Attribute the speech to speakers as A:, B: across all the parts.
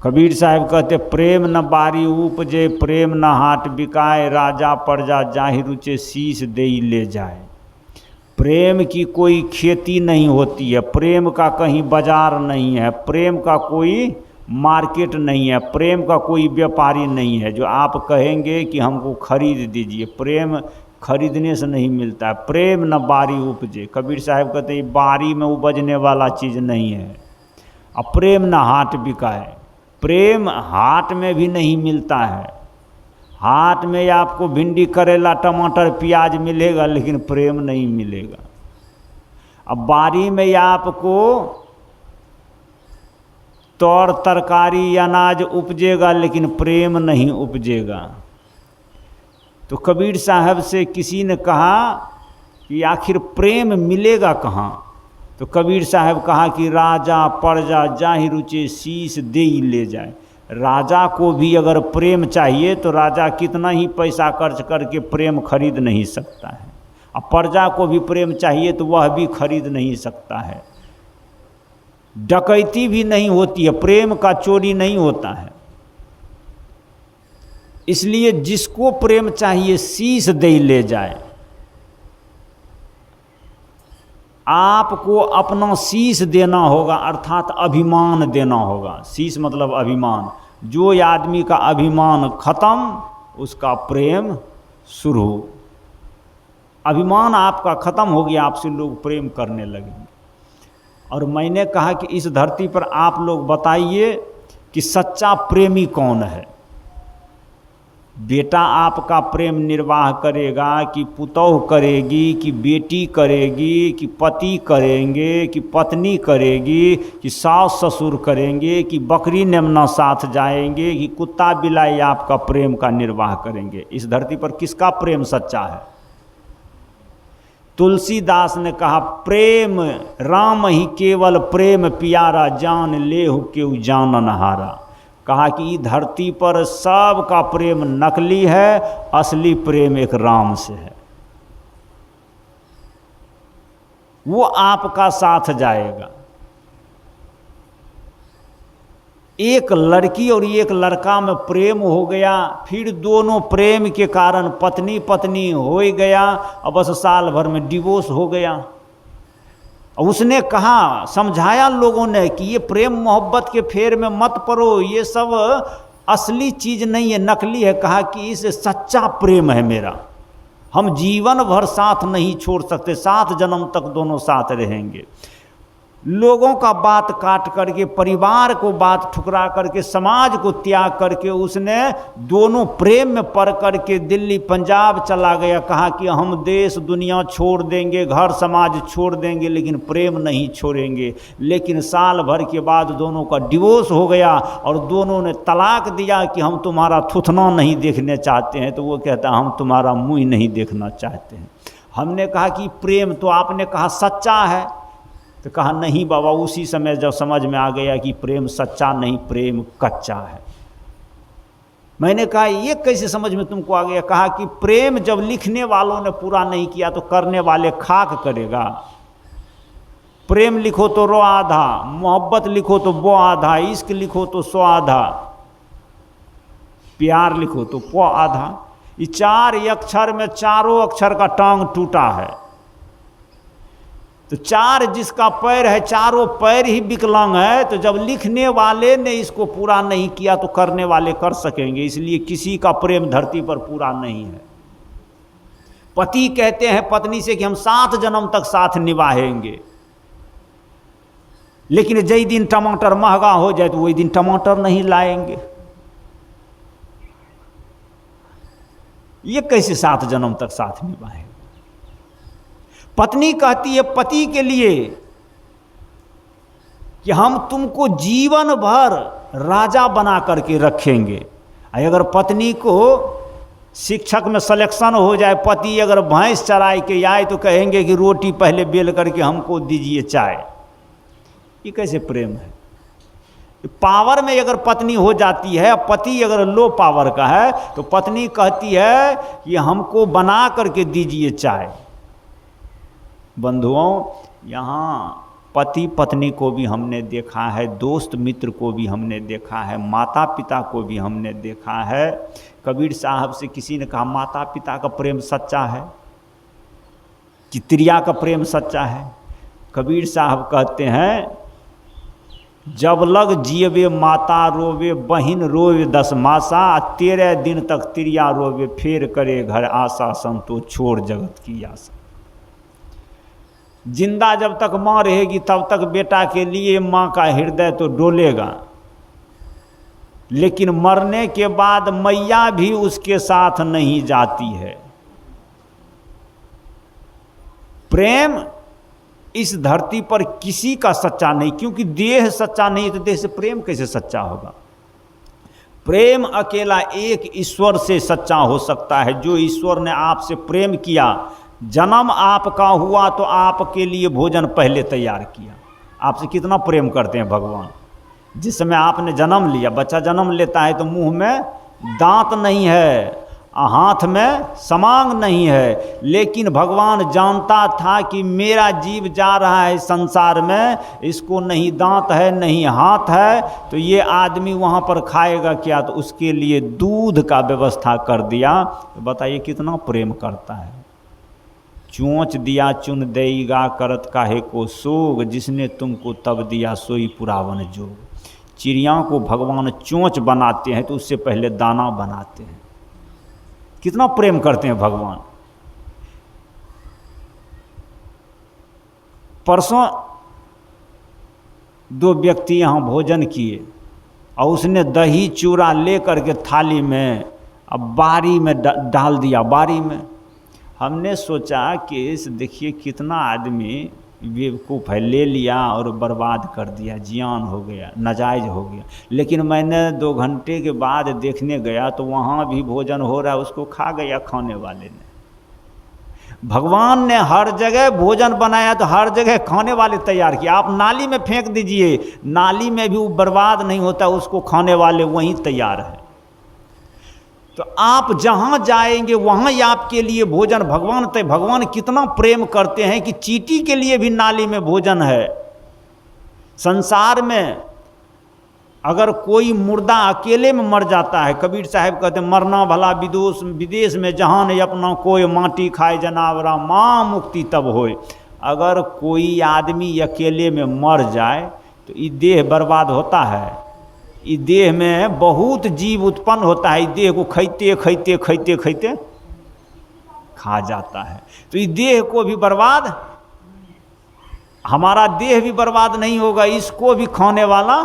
A: कबीर साहब कहते प्रेम न बारी उपजे, प्रेम न हाट बिकाए, राजा प्रजा जाहि रुचे शीश देई ले जाए। प्रेम की कोई खेती नहीं होती है, प्रेम का कहीं बाजार नहीं है, प्रेम का कोई मार्केट नहीं है, प्रेम का कोई व्यापारी नहीं है जो आप कहेंगे कि हमको खरीद दीजिए। प्रेम खरीदने से नहीं मिलता है। प्रेम न बारी उपजे, कबीर साहब कहते हैं बारी में उपजने वाला चीज़ नहीं है। अब प्रेम न हाट बिकाए, प्रेम हाट में भी नहीं मिलता है। हाट में आपको भिंडी करेला टमाटर प्याज मिलेगा, लेकिन प्रेम नहीं मिलेगा। अब बारी में आपको तौर तरकारी अनाज उपजेगा, लेकिन प्रेम नहीं उपजेगा। तो कबीर साहब से किसी ने कहा कि आखिर प्रेम मिलेगा कहाँ? तो कबीर साहब कहा कि राजा प्रजा जाहि रुचे शीश देई ले जाए। राजा को भी अगर प्रेम चाहिए तो राजा कितना ही पैसा खर्च करके प्रेम खरीद नहीं सकता है। अब प्रजा को भी प्रेम चाहिए तो वह भी खरीद नहीं सकता है। डकैती भी नहीं होती है, प्रेम का चोरी नहीं होता है। इसलिए जिसको प्रेम चाहिए शीश दे ले जाए। आपको अपना शीश देना होगा, अर्थात अभिमान देना होगा। शीश मतलब अभिमान। जो आदमी का अभिमान खत्म, उसका प्रेम शुरू। अभिमान आपका खत्म हो गया, आपसे लोग प्रेम करने लगेंगे। और मैंने कहा कि इस धरती पर आप लोग बताइए कि सच्चा प्रेमी कौन है? बेटा आपका प्रेम निर्वाह करेगा कि पुतौह करेगी कि बेटी करेगी कि पति करेंगे कि पत्नी करेगी कि सास ससुर करेंगे कि बकरी मेमना साथ जाएंगे कि कुत्ता बिलाई आपका प्रेम का निर्वाह करेंगे? इस धरती पर किसका प्रेम सच्चा है? तुलसीदास ने कहा प्रेम राम ही केवल प्रेम प्यारा, जान लेहु केहु जानन हारा। कहा कि इस धरती पर सबका प्रेम नकली है, असली प्रेम एक राम से है। वो आपका साथ जाएगा। एक लड़की और एक लड़का में प्रेम हो गया, फिर दोनों प्रेम के कारण पत्नी पत्नी हो गया, अब बस साल भर में डिवोर्स हो गया। उसने कहा, समझाया लोगों ने कि ये प्रेम मोहब्बत के फेर में मत पड़ो, ये सब असली चीज़ नहीं है, नकली है। कहा कि इस सच्चा प्रेम है मेरा, हम जीवन भर साथ नहीं छोड़ सकते, 7 जन्म तक दोनों साथ रहेंगे। लोगों का बात काट करके, परिवार को बात ठुकरा करके, समाज को त्याग करके उसने दोनों प्रेम में पड़ करके दिल्ली पंजाब चला गया। कहा कि हम देश दुनिया छोड़ देंगे, घर समाज छोड़ देंगे, लेकिन प्रेम नहीं छोड़ेंगे। लेकिन साल भर के बाद दोनों का डिवोर्स हो गया और दोनों ने तलाक दिया कि हम तुम्हारा थुथना नहीं देखने चाहते हैं। तो वो कहता हम तुम्हारा मुँह नहीं देखना चाहते हैं। हमने कहा कि प्रेम तो आपने कहा सच्चा है। तो कहा नहीं बाबा, उसी समय जब समझ में आ गया कि प्रेम सच्चा नहीं, प्रेम कच्चा है। मैंने कहा ये कैसे समझ में तुमको आ गया? कहा कि प्रेम जब लिखने वालों ने पूरा नहीं किया तो करने वाले खाक करेगा। प्रेम लिखो तो रो आधा, मोहब्बत लिखो तो वो आधा, इश्क लिखो तो 100 आधा, प्यार लिखो तो पो आधा। ये 4 अक्षर में चारों अक्षर का टांग टूटा है। तो 4 जिसका पैर है, चारों पैर ही विकलांग है। तो जब लिखने वाले ने इसको पूरा नहीं किया तो करने वाले कर सकेंगे। इसलिए किसी का प्रेम धरती पर पूरा नहीं है। पति कहते हैं पत्नी से कि हम 7 जन्म तक साथ निभाएंगे, लेकिन जय दिन टमाटर महंगा हो जाए तो वही दिन टमाटर नहीं लाएंगे। ये कैसे 7 जन्म तक साथ निभाएंगे? पत्नी कहती है पति के लिए कि हम तुमको जीवन भर राजा बना करके रखेंगे। अगर पत्नी को शिक्षक में सिलेक्शन हो जाए, पति अगर भैंस चराई के आए तो कहेंगे कि रोटी पहले बेल करके हमको दीजिए चाय। ये कैसे प्रेम है? पावर में अगर पत्नी हो जाती है, पति अगर लो पावर का है तो पत्नी कहती है कि हमको बना करके दीजिए चाय। बंधुओं, यहाँ पति पत्नी को भी हमने देखा है, दोस्त मित्र को भी हमने देखा है, माता पिता को भी हमने देखा है। कबीर साहब से किसी ने कहा माता पिता का प्रेम सच्चा है कि त्रिया का प्रेम सच्चा है? कबीर साहब कहते हैं जब लग जियवे माता रोवे, बहिन रोवे 10 मासा, 13 दिन तक त्रिया रोवे, फेर करे घर आशा, संतो छोड़ जगत की आशा। जिंदा जब तक माँ रहेगी तब तक बेटा के लिए माँ का हृदय तो डोलेगा, लेकिन मरने के बाद मैया भी उसके साथ नहीं जाती है। प्रेम इस धरती पर किसी का सच्चा नहीं, क्योंकि देह सच्चा नहीं तो देह से प्रेम कैसे सच्चा होगा? प्रेम अकेला एक ईश्वर से सच्चा हो सकता है। जो ईश्वर ने आपसे प्रेम किया, जन्म आपका हुआ तो आपके लिए भोजन पहले तैयार किया। आपसे कितना प्रेम करते हैं भगवान। जिस समय आपने जन्म लिया, बच्चा जन्म लेता है तो मुंह में दांत नहीं है, हाथ में समांग नहीं है, लेकिन भगवान जानता था कि मेरा जीव जा रहा है संसार में, इसको नहीं दांत है नहीं हाथ है, तो ये आदमी वहाँ पर खाएगा क्या? तो उसके लिए दूध का व्यवस्था कर दिया। तो बताइए कितना प्रेम करता है। चोंच दिया चुन देगा, करत काहे को सोग, जिसने तुमको तब दिया सोई पुरावन जोग। चिड़िया को भगवान चोंच बनाते हैं तो उससे पहले दाना बनाते हैं। कितना प्रेम करते हैं भगवान। परसों 2 व्यक्ति यहाँ भोजन किए और उसने दही चूरा ले करके थाली में अब बारी में डाल दिया। बारी में हमने सोचा कि इस देखिए कितना आदमी बेवकूफ़ है, ले लिया और बर्बाद कर दिया, जियान हो गया, नाजायज़ हो गया। लेकिन मैंने 2 घंटे के बाद देखने गया तो वहाँ भी भोजन हो रहा है, उसको खा गया खाने वाले ने। भगवान ने हर जगह भोजन बनाया तो हर जगह खाने वाले तैयार किया। आप नाली में फेंक दीजिए, नाली में भी वो बर्बाद नहीं होता, उसको खाने वाले वहीं तैयार है। तो आप जहाँ जाएंगे वहाँ ही आपके लिए भोजन भगवान कितना प्रेम करते हैं कि चींटी के लिए भी नाली में भोजन है। संसार में अगर कोई मुर्दा अकेले में मर जाता है, कबीर साहब कहते हैं मरना भला विदेश में जहाँ नहीं अपना कोई माटी खाए जनावरा, माँ मुक्ति तब होए। अगर कोई आदमी अकेले में मर जाए तो ये देह बर्बाद होता है। इस देह में बहुत जीव उत्पन्न होता है, इस देह को खैते खा जाता है। तो इस देह को भी बर्बाद, हमारा देह भी बर्बाद नहीं होगा, इसको भी खाने वाला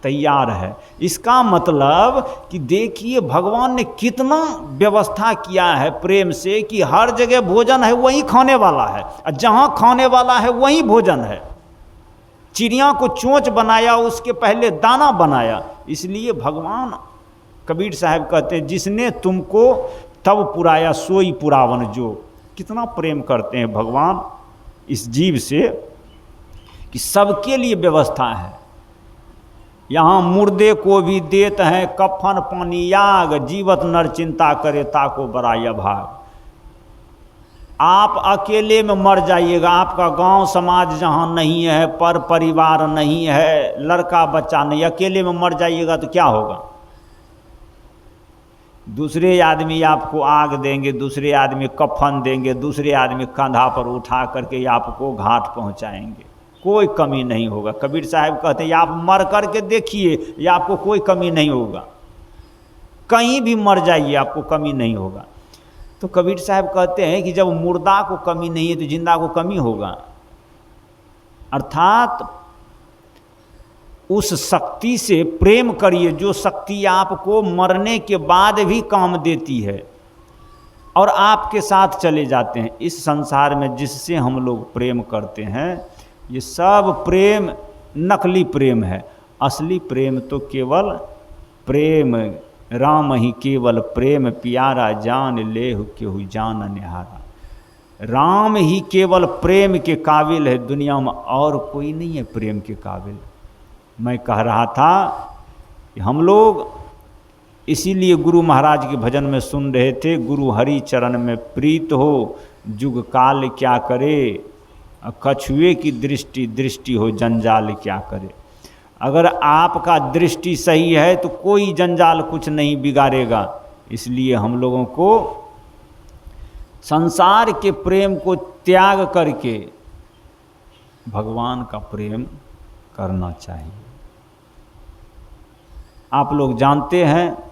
A: तैयार है। इसका मतलब कि देखिए भगवान ने कितना व्यवस्था किया है प्रेम से कि हर जगह भोजन है वहीं खाने वाला है, और जहाँ खाने वाला है वहीं भोजन है। चिड़िया को चोंच बनाया, उसके पहले दाना बनाया। इसलिए भगवान कबीर साहब कहते हैं जिसने तुमको तब पुराया सोई पुरावन जो। कितना प्रेम करते हैं भगवान इस जीव से कि सबके लिए व्यवस्था है। यहाँ मुर्दे को भी देते हैं कफन पानी याग, जीवत नर चिंता करे ताको बराया भाग। आप अकेले में मर जाइएगा, आपका गांव समाज जहाँ नहीं है, पर परिवार नहीं है, लड़का बच्चा नहीं, अकेले में मर जाइएगा तो क्या होगा? दूसरे आदमी आपको आग देंगे, दूसरे आदमी कफन देंगे, दूसरे आदमी कंधा पर उठा करके आपको घाट पहुँचाएंगे, कोई कमी नहीं होगा। कबीर साहब कहते हैं आप मर करके देखिए, या आपको कोई कमी नहीं होगा। कहीं भी मर जाइए आपको कमी नहीं होगा। तो कबीर साहब कहते हैं कि जब मुर्दा को कमी नहीं है तो जिंदा को कमी होगा। अर्थात उस शक्ति से प्रेम करिए जो शक्ति आपको मरने के बाद भी काम देती है और आपके साथ चले जाते हैं। इस संसार में जिससे हम लोग प्रेम करते हैं ये सब प्रेम नकली प्रेम है। असली प्रेम तो केवल प्रेम राम ही केवल प्रेम प्यारा, जान लेहु केहू जान निहारा। राम ही केवल प्रेम के काबिल है, दुनिया में और कोई नहीं है प्रेम के काबिल। मैं कह रहा था कि हम लोग इसीलिए गुरु महाराज के भजन में सुन रहे थे, गुरु हरि चरण में प्रीत हो जुग काल क्या करे, कछुए की दृष्टि हो जंजाल क्या करे। अगर आपका दृष्टि सही है तो कोई जंजाल कुछ नहीं बिगाड़ेगा। इसलिए हम लोगों को संसार के प्रेम को त्याग करके भगवान का प्रेम करना चाहिए। आप लोग जानते हैं